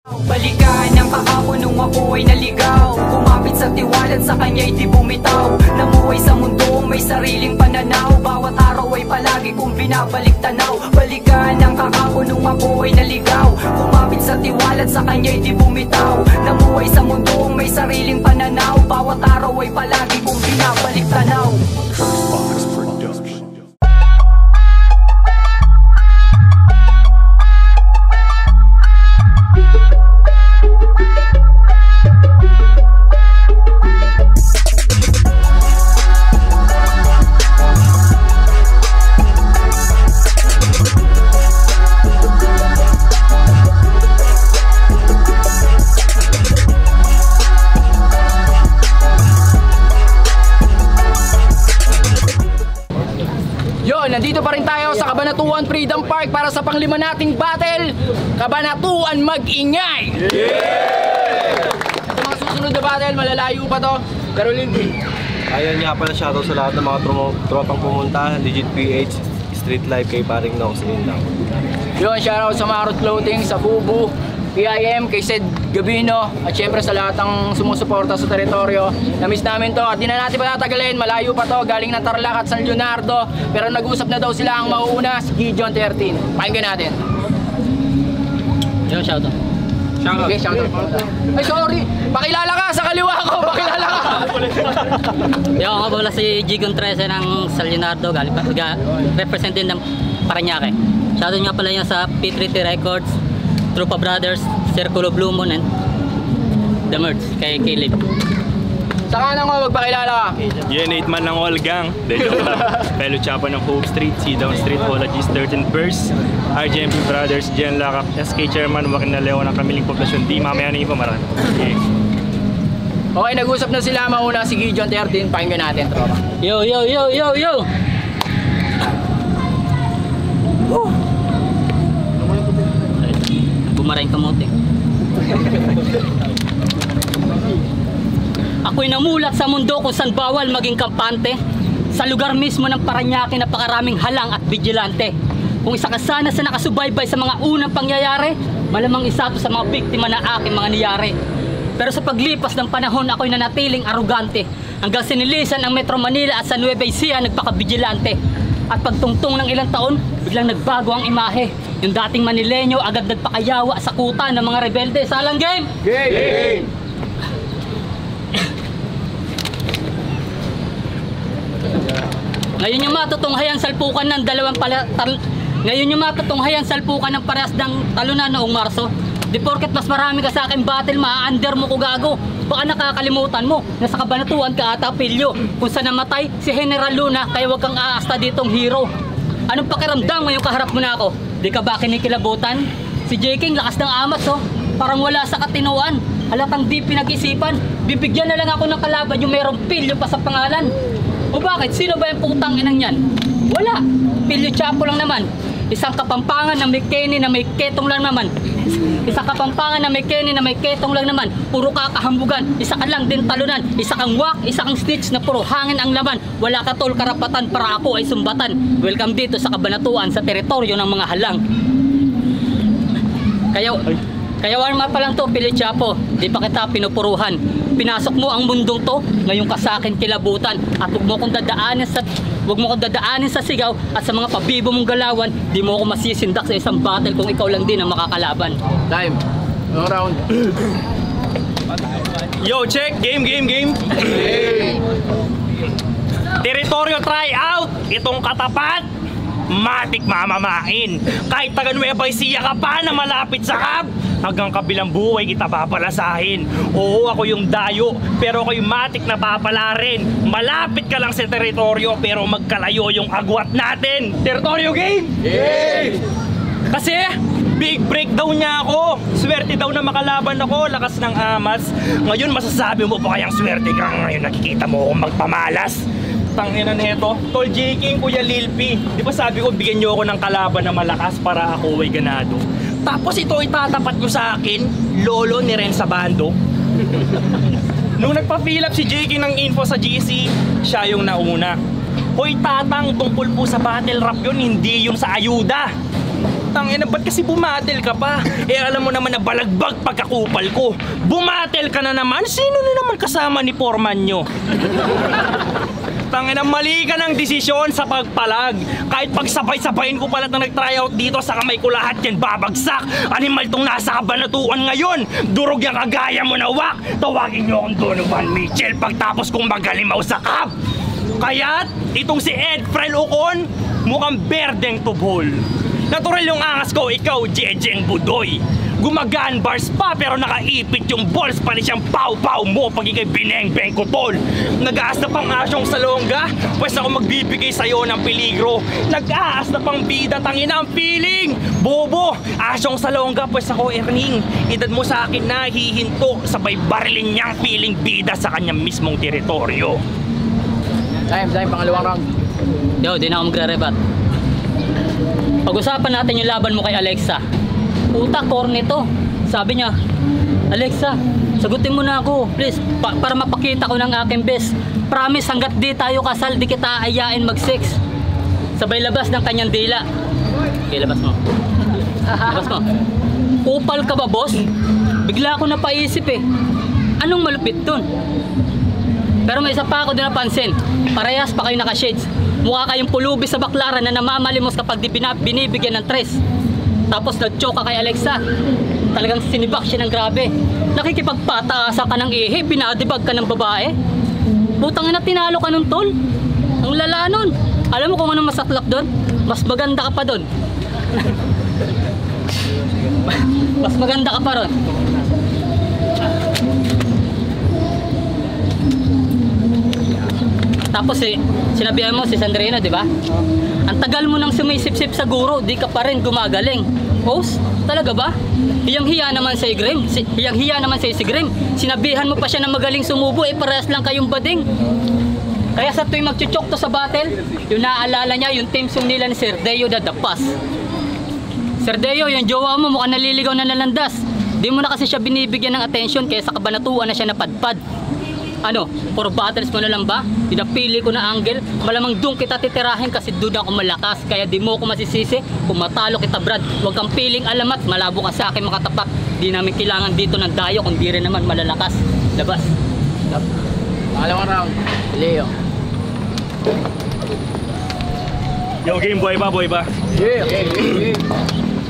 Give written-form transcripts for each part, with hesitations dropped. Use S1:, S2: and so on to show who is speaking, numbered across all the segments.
S1: Balikan ang kahapon nung ako ay naligaw. Kumapit sa tiwalat, sa kanya'y di bumitaw. Namuhay sa mundong may sariling pananaw. Bawat araw ay palagi kong binabalik tanaw. Balikan ang kahapon nung ako ay naligaw. Kumapit sa tiwalat, sa kanya'y di bumitaw. Namuhay sa mundong may sariling pananaw. Bawat araw ay palagi kong binabalik tanaw.
S2: Nandito pa rin tayo sa Cabanatuan Freedom Park para sa panglima nating battle, Cabanatuan Mag-ingay! Yeah! Ito mga susunod na battle, malalayo pa to, pero hindi.
S3: Ayun nga pala, shoutout sa lahat ng mga tropang pumunta, Legit PH, Street Life kay Paring Nox, lang.
S2: Yun, shoutout sa Marot Clothing, sa Bubu, PIM, kay Sed Gabino, at syempre sa lahat ng sumusuporta sa teritoryo. Namiss namin to at di na natin patatagalin, malayo pa to, galing ng Tarlac at San Leonardo, pero nag-usap na daw sila ang mauuna, si Gideon 13. Pakinggan natin. Yun, shoutout. Shoutout. Okay, shoutout. Ay, sorry! Pakilala ka! Sa kaliwa ko! Pakilala ka!
S4: Yo, ako pala si Gideon 13 ng San Leonardo, galing represent din ng Parañaque. Shoutout nga pala niya sa P3T Records, Trupa Brothers, Circulo Blue Moon, and The Merge, kay Caleb.
S2: Sa kanan ko, magpakilala ka.
S5: Yan, 8 man ng all gang. Fellow Chapa ng Hope Street, C-Down Street, Apologies, 13th Verse, RGMP Brothers, Jen Lakak, SK Chairman, Joaquin Naleo ng Kamiling Poblasyon. Di mamaya na iba marami.
S2: Okay, nag-usap na sila. Mauna si Gideon 13. Pakinggan natin, tropa.
S4: Yo, yo, yo, yo, yo! Bumarayin kamote. Ako'y namulat sa mundo kung saan bawal maging kampante. Sa lugar mismo ng Parañaque, napakaraming halang at vigilante. Kung isa ka sana sa nakasubaybay sa mga unang pangyayari, malamang isa to sa mga biktima na aking mga niyari. Pero sa paglipas ng panahon, ako'y nanatiling arugante. Hanggang sinilisan ang Metro Manila at sa Nueva Ecija nagpaka-vigilante. At pagtungtong ng ilang taon, biglang nagbago ang imahe. Yung dating Manileño agad nagpakayawa sa kuta ng mga rebelde. Salang game!
S2: Game!
S4: Ngayon yung matutunghayan salpukan ng parehas ng talunan noong Marso. Di porket mas marami ka sa akin battle, maa-under mo ko gago. Baka nakakalimutan mo, nasa Cabanatuan ka ata pilyo. Kung saan namatay si General Luna, kaya wag kang aasta ditong hero. Anong pakiramdam ngayong kaharap mo na ako? Di ka ba kinikilabutan? Si J. King lakas ng amas oh, parang wala sa katinuan. Halatang di pinag-isipan, bibigyan na lang ako ng kalaban yung mayroong pilyo pa sa pangalan. O bakit? Sino ba yung putang inang yan? Wala, pilyo Chapo lang naman. Isang Kapampangan na may Kenny na may ketong lang naman. Isang Kapampangan na may Kenny na may ketong lang naman. Puro kakahambugan, isa ka lang din talunan. Isa kang wak, isa kang snitch na puro hangin ang laman. Wala ka tol karapatan para ako ay sumbatan. Welcome dito sa Cabanatuan, sa teritoryo ng mga halang. Kaya warma pa lang to, Pili Chapo. Di pa kita pinupuruhan. Pinasok mo ang mundong to, ngayon ka sa akin kilabutan. At huwag mo kong dadaanin sa sigaw at sa mga pabibo mong galawan. Di mo ako masisindak sa isang battle kung ikaw lang din ang makakalaban.
S2: Time. No round.
S5: Yo, check! Game! Teritoryo try out! Itong katapat, matik mamamain. Kahit taga Nueva Ecija ka pa na malapit sa hub, hanggang kabilang buhay kita papalasahin. Oo, ako yung dayo, pero ako'y matik na papala rin. Malapit ka lang sa teritoryo, pero magkalayo yung agwat natin. Teritoryo game! Game! Kasi, big break daw niya ako. Swerte daw na makalaban ako, lakas ng amas. Ngayon masasabi mo pa kayang swerte ka ngayon nakikita mo akong magpamalas. Tanginan nito, Tol J. King, Kuya Lil P. Di ba sabi ko bigyan niyo ako ng kalaban na malakas para ako ay ganado? Tapos ito itatapat nyo sa akin, lolo ni Ren Sabando. Nung nagpa-fill up si J. King ng info sa GC, siya yung nauna. Hoy tatang, tungkol po sa battle rap yun, hindi yung sa ayuda. Tangina, ba't kasi bumatel ka pa? Eh alam mo naman na balagbag pagkakupal ko. Bumatel ka na naman? Sino na naman kasama ni Foreman nyo? Tangina, mali ka ng desisyon sa pagpalag. Kahit pagsabay-sabayin ko pala na nag-tryout dito, sa kamay ko lahat yan babagsak. Animal tong nasa kabanatuan ngayon. Durog yung kagaya mo na wak. Tawagin nyo akong Donovan Mitchell pagtapos kong magalimaw sa cup. Kaya't itong si Ed Frel Ocon, mukhang berdeng tubol. Natural yung angas ko, ikaw, Jejeng Budoy. Gumagaan bars pa pero nakaipit yung balls pa rin siyang pow-pow mo pag ikay bineng-beng ko, tol. Nag-aas na pang asyong salongga, pues ako magbibigay sa'yo ng peligro. Nag-aas na pang bida, tangina ang feeling. Bobo, asyong salongga, pues ako Erning. Edad mo sa akin na hihinto, sabay barilin niyang feeling bida sa kanyang mismong teritoryo.
S2: Time, pangalawang round.
S4: Yo, di na ako magre-rebat. Pag-usapan natin yung laban mo kay Alexa. Puta, corny to. Sabi niya, Alexa, sagutin mo na ako, please, para mapakita ko ng aking best. Promise, hanggat di tayo kasal, di kita ayain mag-sex. Sabay labas ng kanyang dila. Okay, labas mo. Labas mo. Upal ka ba, boss? Bigla ako napaisip eh. Anong malupit dun? Pero may isa pa ako din napansin. Parehas pa kayo naka-shades. Mukha kayong pulubi sa baklaran na namamalimos kapag di binibigyan ng tres. Tapos nag-choke ka kay Alexa. Talagang sinibak siya ng grabe. Nakikipagpataasa ka ng ihi, binadibag ka ng babae. Putang ina, tinalo ka nun, tol. Ang lala nun. Alam mo kung ano masaklap doon? Mas maganda ka pa doon. Mas maganda ka pa ron. Tapos sinabihan mo si Sandrina, di ba? Ang tagal mo nang sumisip-sip sa guro, di ka pa rin gumagaling. Host, talaga ba? Hiyang-hiya naman sa Grim. Hiyang-hiya naman sa si Grim. Sinabihan mo pa siya na magaling sumubo, parehas lang kayong bading. Kaya sa tuwing magchuchok to sa battle, yung naaalala niya yung team song nila ni Serdeo Dadapas. Serdeo, yung jowa mo mukhang naliligaw na nalandas. Di mo na kasi siya binibigyan ng attention kaya sa kabanatuan na siya napadpad. Ano, for battles mo na lang ba? Pinapili ko na angle, malamang doon kita titirahin kasi doon ako malakas. Kaya di mo ko masisisi kung matalo kita, Brad. Huwag kang piling alamat, malabo ka sa akin makatapak. Di namin kailangan dito ng dayo kung di rin naman malalakas. Labas.
S2: Pangalawang round. Leo.
S5: Yo, game boy ba?
S2: Yeah, okay.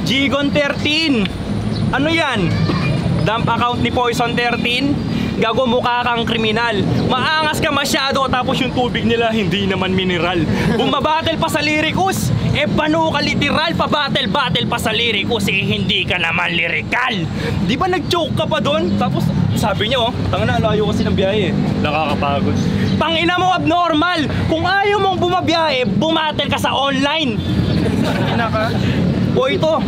S5: Gigon 13. Ano yan? Dump account ni Poison 13? Gago, mukha kang kriminal. Maangas ka masyado tapos yung tubig nila hindi naman mineral. Bumabattle pa sa lyricus, bano ka literal. Pabattle pa sa lyricus, hindi ka naman lyrical. Di ba nag-joke ka pa doon? Tapos sabi niya, tangina, layo kasi ng biyahe. Nakakapagod. Tangina mo, abnormal. Kung ayaw mong bumabiyahe, bumattle ka sa online. Tangina ka. O ito,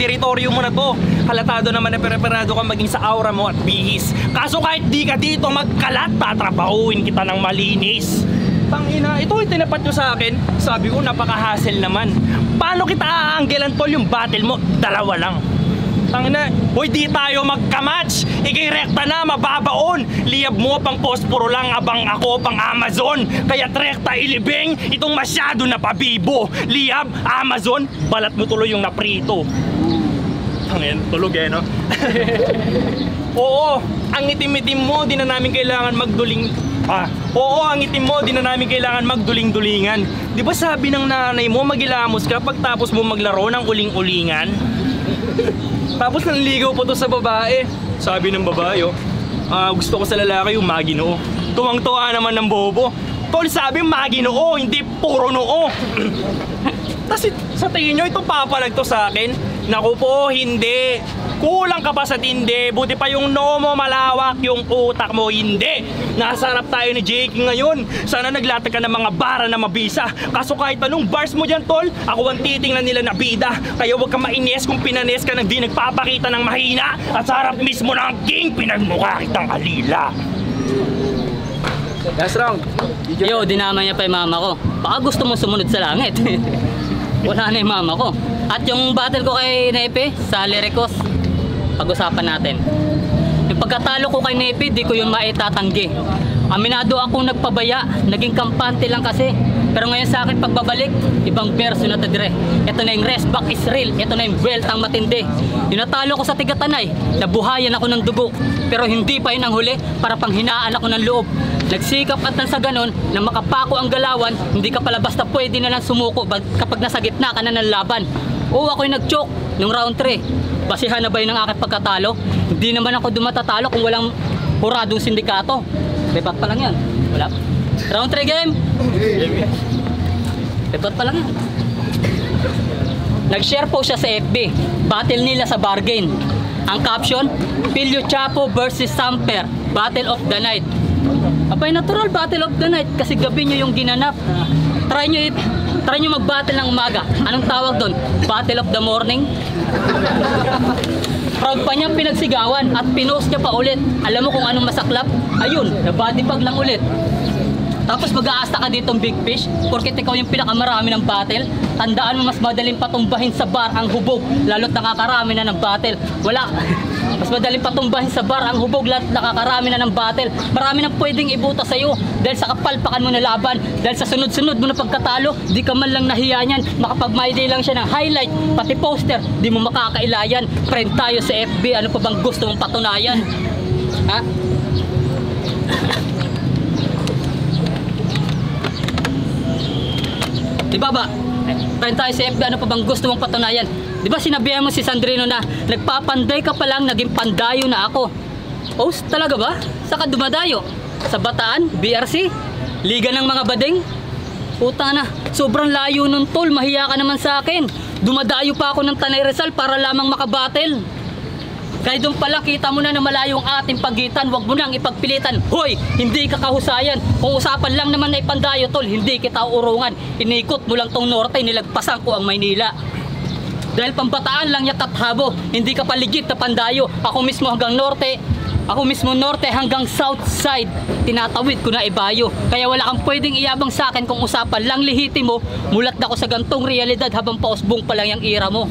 S5: teritoryo mo na to. Halatado naman na preparado ka maging sa aura mo at bihis. Kaso kahit di ka dito magkalat, tatrabahuin kita ng malinis. Tangina, ito yung tinapat nyo sa akin. Sabi ko, napaka-hassle naman. Paano kita aanggelan, tol, yung battle mo? Dalawa lang. Tangina, hoy, di tayo magkamatch. Ikirekta na, mababaon. Liyab mo pang posporo lang, abang ako pang Amazon. Kaya rekta ilibing, itong masyado na pabibo. Liyab, Amazon, balat mo tuloy yung naprito. Tangin, tulog no? Oo, ang itim-itim mo, di na namin kailangan magduling. Oo, ang itim mo, di na namin kailangan magduling-dulingan. Di ba sabi ng nanay mo, magilamos ka pagtapos mo maglaro ng uling-ulingan? Tapos nanligaw po to sa babae. Sabi ng babae, gusto ko sa lalaki yung maginoo. Tuwang-tuwa naman ng bobo. Tol, sabi maginoo, hindi puro noo. Tapos sa tingin nyo, ito papalag to sa akin? Naku po, hindi. Kulang ka pa sa tindi. Buti pa yung noo mo malawak, yung utak mo hindi. Nasa harap tayo ni Jake ngayon. Sana naglatag ka ng mga bara na mabisa. Kaso kahit anong bars mo dyan, tol, ako ang titingnan nila na bida. Kaya huwag ka mainis kung pinanes ka nang di nagpapakita ng mahina. At sa harap mismo ng king, pinagmukha kitang alila.
S2: Last round.
S4: Yo, dinama niya pa yung mama ko. Baka gusto mo sumunod sa langit. Wala na yung mama ko. At yung battle ko kay Nepe sa Lyricos, pag-usapan natin. Yung pagkatalo ko kay Nepe, di ko yun maitatanggi. Aminado akong nagpabaya, naging kampante lang kasi. Pero ngayon sa akin pagbabalik, ibang version na dire. Ito na yung rest back is real. Ito na yung weltang matindi. Yung natalo ko sa Tigatanay, nabuhayan ako ng dugo. Pero hindi pa yun ang huli para panghinaan ako ng loob. Nagsikap at nang sa ganon na makapako ang galawan, hindi ka pala basta pwede na lang sumuko kapag nasa gitna ka na ng laban. Oo, ako'y nag-choke nung round 3. Basihan na ba yun ang aking pagkatalo? Hindi naman ako dumatatalo kung walang huradong sindikato. Debat pa lang yan. Wala. Round 3 game. Debat pa lang yan. Nag-share po siya sa FB. Battle nila sa bargain. Ang caption, Pilio Chapo versus Samper. Battle of the night. Abay, natural battle of the night kasi gabi nyo yung ginanap. Try nyo mag-battle ng umaga. Anong tawag doon? Battle of the morning? Proud pa niya pinagsigawan at pinost niya pa ulit. Alam mo kung anong masaklap? Ayun, na-body bag lang ulit. Tapos mag-aasta ka ditong big fish porket ikaw yung pinakamarami ng battle. Tandaan mo mas madaling patumbahin sa bar ang hubog lalo't nakakarami na ng battle. Wala. Mas madaling patumbahin sa bar ang hubog lalo't nakakarami na ng battle. Marami nang pwedeng ibuta sa'yo dahil sa kapalpakan mo na laban. Dahil sa sunod-sunod mo na pagkatalo, di ka man lang nahiya niyan. Makapag-my-day lang siya ng highlight, pati poster, di mo makakailayan. Friend tayo sa FB, ano pa bang gusto mong patunayan? Ha? Diba ba? Friend tayo sa FB, ano pa bang gusto mong patunayan? Diba sinabihan mo si Sandrino na nagpapanday ka pa lang, naging pandayo na ako? Oh, talaga ba? Saka dumadayo? Sa Bataan? BRC? Liga ng mga bading? Puta na, sobrang layo nun tol, mahiya ka naman sa akin. Dumadayo pa ako ng Tanay Rizal para lamang makabattle. Kaya doon pala kita mo na na malayo ang ating pagitan, huwag mo nang ipagpilitan. Hoy, hindi ka kahusayan. Kung usapan lang naman na ipandayo tol, hindi kita urungan. Inikot mo lang tong norte, nilagpasan ko ang Maynila. Dahil pambataan lang yakat habo, hindi ka paligid na pandayo. Ako mismo hanggang norte, hanggang south side, tinatawid ko na ibayo. Kaya wala kang pwedeng iyabang sa akin kung usapan lang lihitimo. Mulat na ko sa gantong realidad habang pausbong pa lang yung ira mo.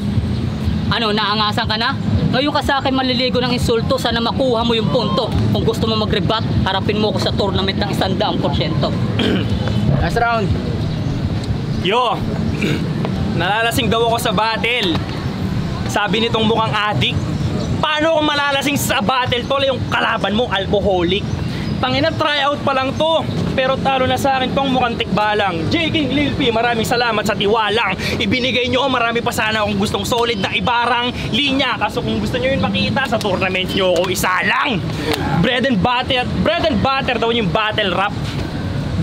S4: Ano, naangasan ka na? Ngayon ka sa akin maliligo ng insulto, sana makuha mo yung punto. Kung gusto mo mag-rebat, harapin mo ko sa tournament ng 100%.
S2: Last round.
S5: Yo, nalalasing daw ako sa battle. Sabi nitong mukhang adik. Paano kung malalasing sa battle tol, yung kalaban mo alcoholic? Tangina, tryout pa lang to. Pero talo na sa akin tong mukhang tikbalang. J. King Lil P, maraming salamat sa tiwalang ibinigay nyo. Marami pa sana akong gustong solid na ibarang linya. Kaso kung gusto nyo yun makita, sa tournament nyo ako isalang. Bread and butter daw yung battle rap.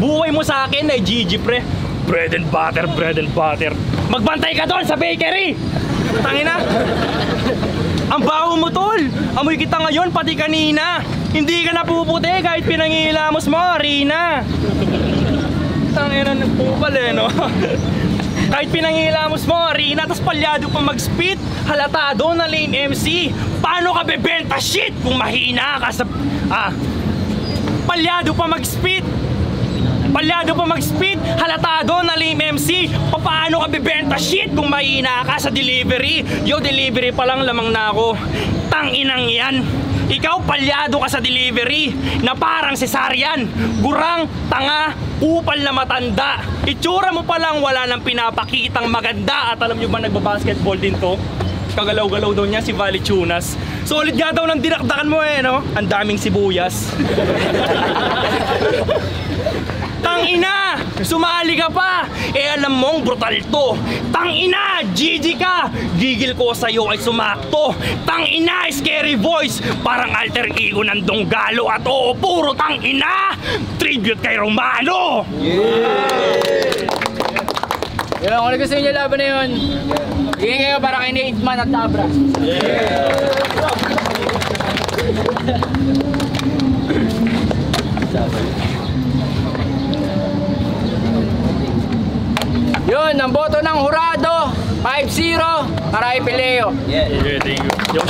S5: Buhay mo sa akin ay GG pre. Bread and butter. Magbantay ka doon sa bakery. Tangina. Ang baho mo tol. Amoy kita ngayon pati kanina. Hindi ka napuputi kahit pinangilamos mo, Rina. Tangina, nagpupal eh, no? Kahit pinangilamos mo, Rina, tas palyado pa mag-spit. Halatado na lane MC. Paano ka bebenta shit kung mahina ka sa... Palyado pa mag-spit. Halatado na lane MC. Paano ka bebenta shit kung mahina ka sa delivery? Yo, delivery pa lang lamang na ako. Tanginang yan. Ikaw palyado ka sa delivery na parang cesarean. Gurang, tanga, upal na matanda. Itsura mo pa lang wala nang pinapakitang maganda. At alam nyo ba nagbabasketball din to? Kagalaw-galaw daw niya si Valichunas. Solid nga daw ng dinakdakan mo eh, no? Ang daming sibuyas. Tangina! Sumali ka pa! Eh alam mong brutal to! Tangina! GG ka! Gigil ko sa'yo ay sumakto! Tangina! Scary voice! Parang alter ego ng Donggalo at oo, puro tangina! Tribute kay Romano!
S2: Yun, kung gusto nyo laban na yun, hingin kayo para kay Nateman at Tabra. Yun, ang boto ng hurado, 5-0, Karay Pileo.
S5: Yeah, thank you.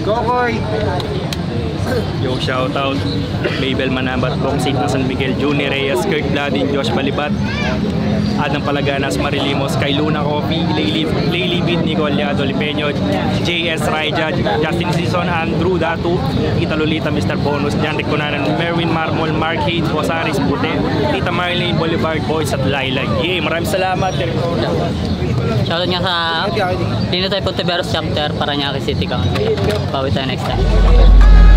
S3: Gokoy.
S5: Yo, shoutout Mabel Manabat, Bongsit ng San Miguel, Juni Reyes, Kurt Bladin, Josh Balibat, Adam Palaganas, Marilimos, Kay Luna Coffee, Layli Beat, Nicole Liado, Lipeño, JS Raija, Justin Season, Andrew Datu, Tita Lolita, Mr. Bonus, Jan Rick Conanan, Merwin Marmol, Mark Hayes, Bosaris Pute, Tita Marlene, Boulevard Boys at Laila. Yeah, maraming salamat.
S4: Shoutout nga sa Dino tayo Ponteveros chapter para niya kay City Council. Bawi tayo next time.